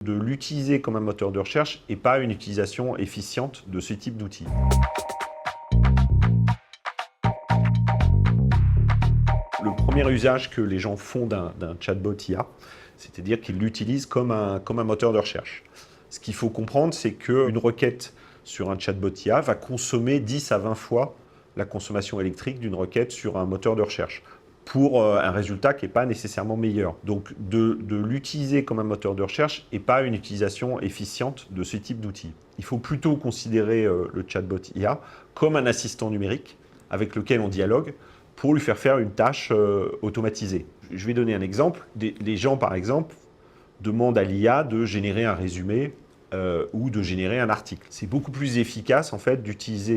de l'utiliser comme un moteur de recherche et pas une utilisation efficiente de ce type d'outil. Le premier usage que les gens font d'un chatbot IA, c'est-à-dire qu'ils l'utilisent comme un moteur de recherche. Ce qu'il faut comprendre, c'est qu'une requête sur un chatbot IA va consommer 10 à 20 fois la consommation électrique d'une requête sur un moteur de recherche, pour un résultat qui n'est pas nécessairement meilleur. Donc de l'utiliser comme un moteur de recherche et pas une utilisation efficiente de ce type d'outil. Il faut plutôt considérer le chatbot IA comme un assistant numérique avec lequel on dialogue pour lui faire faire une tâche automatisée. Je vais donner un exemple. Les gens, par exemple, demandent à l'IA de générer un résumé ou de générer un article. C'est beaucoup plus efficace en fait d'utiliser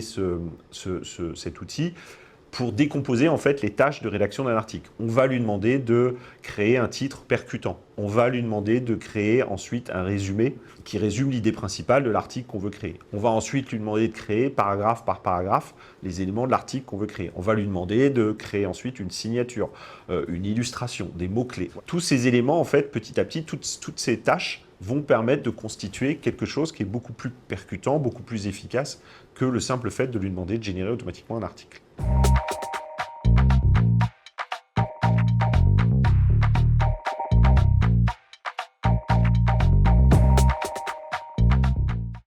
cet outil pour décomposer en fait les tâches de rédaction d'un article. On va lui demander de créer un titre percutant. On va lui demander de créer ensuite un résumé qui résume l'idée principale de l'article qu'on veut créer. On va ensuite lui demander de créer paragraphe par paragraphe les éléments de l'article qu'on veut créer. On va lui demander de créer ensuite une signature, une illustration, des mots-clés. Tous ces éléments, en fait, petit à petit, toutes ces tâches vont permettre de constituer quelque chose qui est beaucoup plus percutant, beaucoup plus efficace que le simple fait de lui demander de générer automatiquement un article.